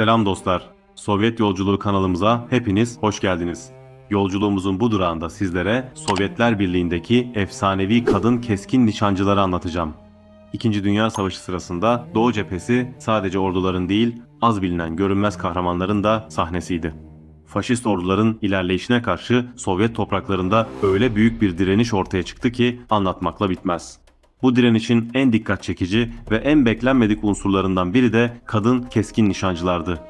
Selam dostlar. Sovyet Yolculuğu kanalımıza hepiniz hoş geldiniz. Yolculuğumuzun bu durağında sizlere Sovyetler Birliği'ndeki efsanevi kadın keskin nişancıları anlatacağım. İkinci Dünya Savaşı sırasında Doğu cephesi sadece orduların değil, az bilinen görünmez kahramanların da sahnesiydi. Faşist orduların ilerleyişine karşı Sovyet topraklarında öyle büyük bir direniş ortaya çıktı ki anlatmakla bitmez. Bu direnişin en dikkat çekici ve en beklenmedik unsurlarından biri de kadın keskin nişancılardı.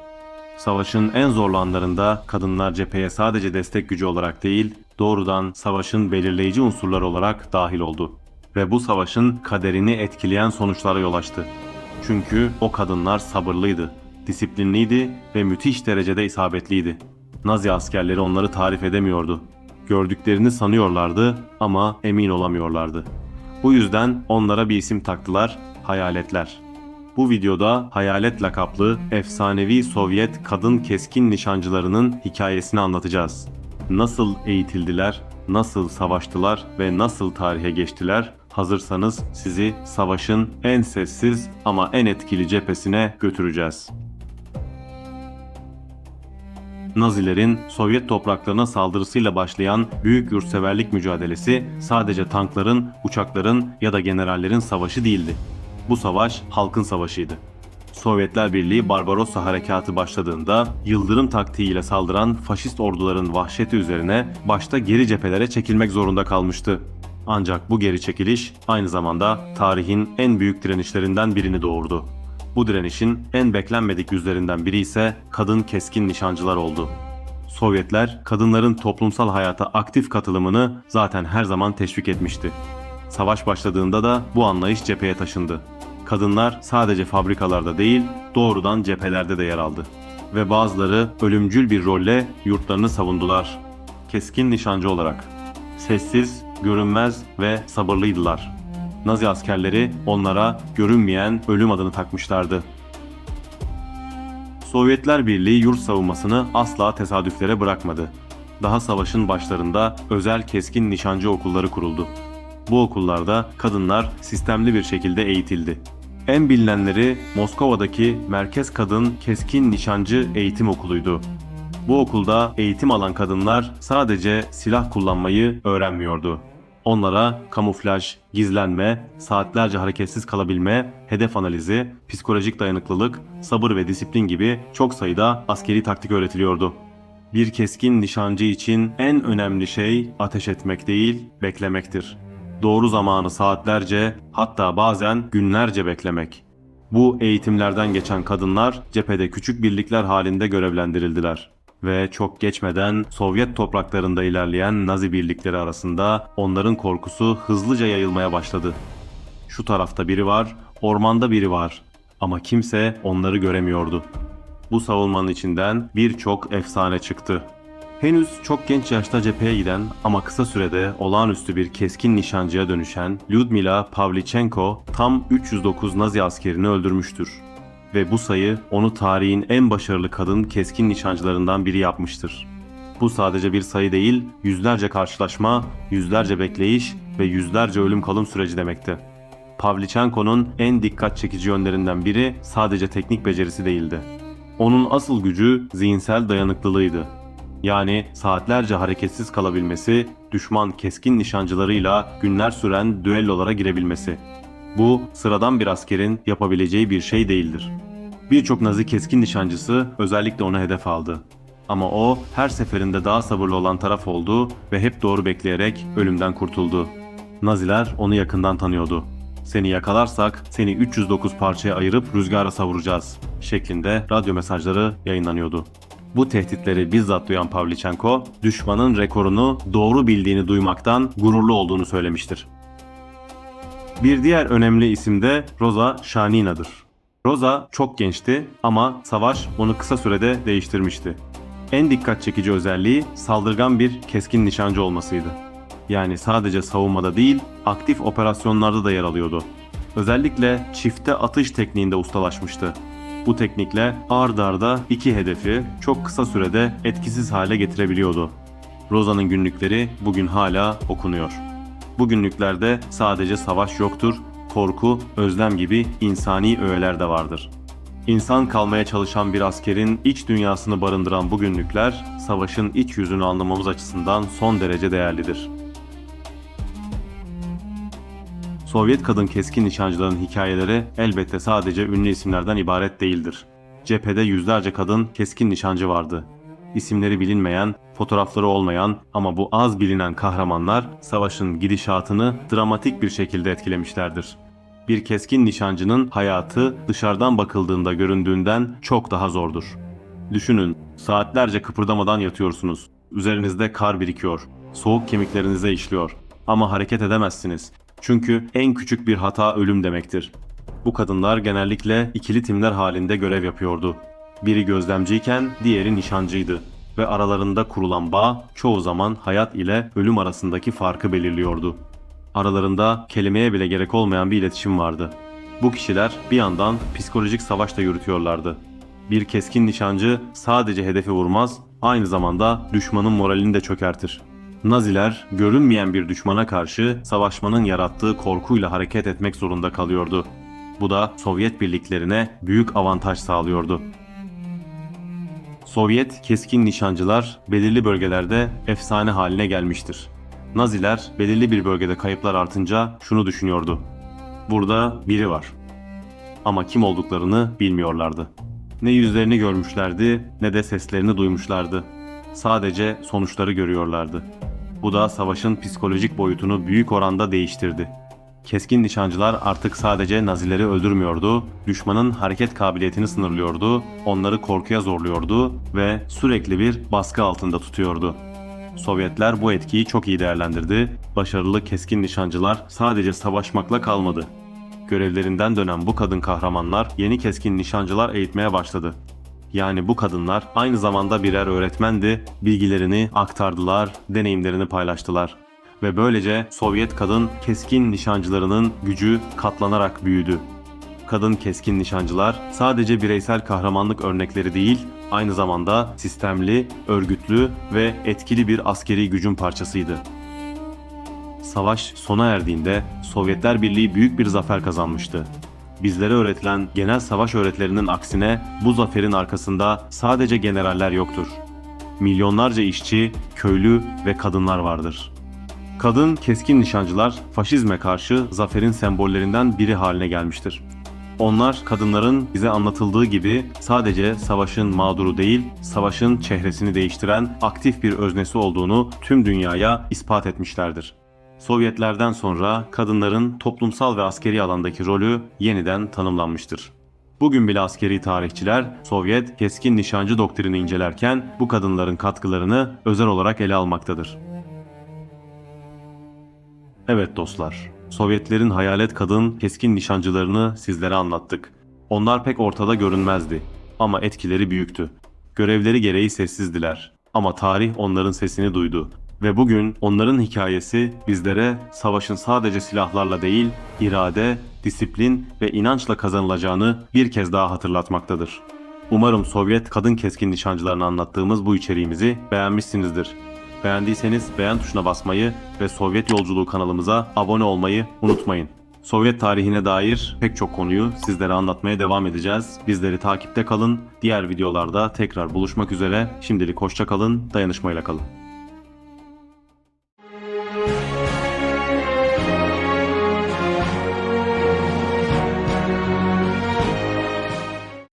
Savaşın en zorlu anlarında kadınlar cepheye sadece destek gücü olarak değil, doğrudan savaşın belirleyici unsurları olarak dahil oldu. Ve bu savaşın kaderini etkileyen sonuçlara yol açtı. Çünkü o kadınlar sabırlıydı, disiplinliydi ve müthiş derecede isabetliydi. Nazi askerleri onları tarif edemiyordu. Gördüklerini sanıyorlardı ama emin olamıyorlardı. Bu yüzden onlara bir isim taktılar, hayaletler. Bu videoda Hayalet lakaplı efsanevi Sovyet kadın keskin nişancılarının hikayesini anlatacağız. Nasıl eğitildiler, nasıl savaştılar ve nasıl tarihe geçtiler? Hazırsanız sizi savaşın en sessiz ama en etkili cephesine götüreceğiz. Nazilerin Sovyet topraklarına saldırısıyla başlayan büyük yurtseverlik mücadelesi sadece tankların, uçakların ya da generallerin savaşı değildi. Bu savaş halkın savaşıydı. Sovyetler Birliği Barbarossa harekatı başladığında yıldırım taktiğiyle saldıran faşist orduların vahşeti üzerine başta geri cephelere çekilmek zorunda kalmıştı. Ancak bu geri çekiliş aynı zamanda tarihin en büyük direnişlerinden birini doğurdu. Bu direnişin en beklenmedik yüzlerinden biri ise kadın keskin nişancılar oldu. Sovyetler kadınların toplumsal hayata aktif katılımını zaten her zaman teşvik etmişti. Savaş başladığında da bu anlayış cepheye taşındı. Kadınlar sadece fabrikalarda değil, doğrudan cephelerde de yer aldı. Ve bazıları ölümcül bir rolle yurtlarını savundular. Keskin nişancı olarak. Sessiz, görünmez ve sabırlıydılar. Nazi askerleri onlara görünmeyen ölüm adını takmışlardı. Sovyetler Birliği yurt savunmasını asla tesadüflere bırakmadı. Daha savaşın başlarında özel keskin nişancı okulları kuruldu. Bu okullarda kadınlar sistemli bir şekilde eğitildi. En bilinenleri Moskova'daki Merkez Kadın Keskin Nişancı Eğitim Okulu'ydu. Bu okulda eğitim alan kadınlar sadece silah kullanmayı öğrenmiyordu. Onlara kamuflaj, gizlenme, saatlerce hareketsiz kalabilme, hedef analizi, psikolojik dayanıklılık, sabır ve disiplin gibi çok sayıda askeri taktik öğretiliyordu. Bir keskin nişancı için en önemli şey ateş etmek değil, beklemektir. Doğru zamanı saatlerce, hatta bazen günlerce beklemek. Bu eğitimlerden geçen kadınlar cephede küçük birlikler halinde görevlendirildiler. Ve çok geçmeden Sovyet topraklarında ilerleyen Nazi birlikleri arasında onların korkusu hızlıca yayılmaya başladı. Şu tarafta biri var, ormanda biri var ama kimse onları göremiyordu. Bu savunmanın içinden birçok efsane çıktı. Henüz çok genç yaşta cepheye giden ama kısa sürede olağanüstü bir keskin nişancıya dönüşen Lyudmila Pavlichenko tam 309 Nazi askerini öldürmüştür. Ve bu sayı onu tarihin en başarılı kadın keskin nişancılarından biri yapmıştır. Bu sadece bir sayı değil, yüzlerce karşılaşma, yüzlerce bekleyiş ve yüzlerce ölüm kalım süreci demekti. Pavlichenko'nun en dikkat çekici yönlerinden biri sadece teknik becerisi değildi. Onun asıl gücü zihinsel dayanıklılığıydı. Yani saatlerce hareketsiz kalabilmesi, düşman keskin nişancılarıyla günler süren düellolara girebilmesi. Bu sıradan bir askerin yapabileceği bir şey değildir. Birçok Nazi keskin nişancısı özellikle onu hedef aldı. Ama o her seferinde daha sabırlı olan taraf oldu ve hep doğru bekleyerek ölümden kurtuldu. Naziler onu yakından tanıyordu. "Seni yakalarsak seni 309 parçaya ayırıp rüzgara savuracağız" şeklinde radyo mesajları yayınlanıyordu. Bu tehditleri bizzat duyan Pavlichenko, düşmanın rekorunu doğru bildiğini duymaktan gururlu olduğunu söylemiştir. Bir diğer önemli isim de Roza Shanina'dır. Roza çok gençti ama savaş onu kısa sürede değiştirmişti. En dikkat çekici özelliği saldırgan bir keskin nişancı olmasıydı. Yani sadece savunmada değil, aktif operasyonlarda da yer alıyordu. Özellikle çifte atış tekniğinde ustalaşmıştı. Bu teknikle ard arda iki hedefi çok kısa sürede etkisiz hale getirebiliyordu. Roza'nın günlükleri bugün hala okunuyor. Bu günlüklerde sadece savaş yoktur, korku, özlem gibi insani öğeler de vardır. İnsan kalmaya çalışan bir askerin iç dünyasını barındıran bu günlükler, savaşın iç yüzünü anlamamız açısından son derece değerlidir. Sovyet kadın keskin nişancıların hikayeleri elbette sadece ünlü isimlerden ibaret değildir. Cephede yüzlerce kadın keskin nişancı vardı. İsimleri bilinmeyen, fotoğrafları olmayan ama bu az bilinen kahramanlar savaşın gidişatını dramatik bir şekilde etkilemişlerdir. Bir keskin nişancının hayatı dışarıdan bakıldığında göründüğünden çok daha zordur. Düşünün, saatlerce kıpırdamadan yatıyorsunuz. Üzerinizde kar birikiyor. Soğuk kemiklerinize işliyor. Ama hareket edemezsiniz. Çünkü en küçük bir hata ölüm demektir. Bu kadınlar genellikle ikili timler halinde görev yapıyordu. Biri gözlemciyken diğeri nişancıydı ve aralarında kurulan bağ çoğu zaman hayat ile ölüm arasındaki farkı belirliyordu. Aralarında kelimeye bile gerek olmayan bir iletişim vardı. Bu kişiler bir yandan psikolojik savaş da yürütüyorlardı. Bir keskin nişancı sadece hedefi vurmaz, aynı zamanda düşmanın moralini de çökertir. Naziler görünmeyen bir düşmana karşı savaşmanın yarattığı korkuyla hareket etmek zorunda kalıyordu. Bu da Sovyet birliklerine büyük avantaj sağlıyordu. Sovyet keskin nişancılar belirli bölgelerde efsane haline gelmiştir. Naziler belirli bir bölgede kayıplar artınca şunu düşünüyordu: burada biri var. Ama kim olduklarını bilmiyorlardı. Ne yüzlerini görmüşlerdi ne de seslerini duymuşlardı. Sadece sonuçları görüyorlardı. Bu da savaşın psikolojik boyutunu büyük oranda değiştirdi. Keskin nişancılar artık sadece Nazileri öldürmüyordu, düşmanın hareket kabiliyetini sınırlıyordu, onları korkuya zorluyordu ve sürekli bir baskı altında tutuyordu. Sovyetler bu etkiyi çok iyi değerlendirdi. Başarılı keskin nişancılar sadece savaşmakla kalmadı. Görevlerinden dönen bu kadın kahramanlar yeni keskin nişancılar eğitmeye başladı. Yani bu kadınlar aynı zamanda birer öğretmendi, bilgilerini aktardılar, deneyimlerini paylaştılar. Ve böylece Sovyet kadın keskin nişancılarının gücü katlanarak büyüdü. Kadın keskin nişancılar sadece bireysel kahramanlık örnekleri değil, aynı zamanda sistemli, örgütlü ve etkili bir askeri gücün parçasıydı. Savaş sona erdiğinde Sovyetler Birliği büyük bir zafer kazanmıştı. Bizlere öğretilen genel savaş öğretilerinin aksine bu zaferin arkasında sadece generaller yoktur. Milyonlarca işçi, köylü ve kadınlar vardır. Kadın keskin nişancılar faşizme karşı zaferin sembollerinden biri haline gelmiştir. Onlar kadınların bize anlatıldığı gibi sadece savaşın mağduru değil, savaşın çehresini değiştiren aktif bir öznesi olduğunu tüm dünyaya ispat etmişlerdir. Sovyetlerden sonra kadınların toplumsal ve askeri alandaki rolü yeniden tanımlanmıştır. Bugün bile askeri tarihçiler Sovyet keskin nişancı doktrini incelerken bu kadınların katkılarını özel olarak ele almaktadır. Evet dostlar, Sovyetlerin hayalet kadın keskin nişancılarını sizlere anlattık. Onlar pek ortada görünmezdi ama etkileri büyüktü. Görevleri gereği sessizdiler ama tarih onların sesini duydu. Ve bugün onların hikayesi bizlere savaşın sadece silahlarla değil, irade, disiplin ve inançla kazanılacağını bir kez daha hatırlatmaktadır. Umarım Sovyet kadın keskin nişancılarını anlattığımız bu içeriğimizi beğenmişsinizdir. Beğendiyseniz beğen tuşuna basmayı ve Sovyet Yolculuğu kanalımıza abone olmayı unutmayın. Sovyet tarihine dair pek çok konuyu sizlere anlatmaya devam edeceğiz. Bizleri takipte kalın. Diğer videolarda tekrar buluşmak üzere. Şimdilik hoşça kalın, dayanışmayla kalın.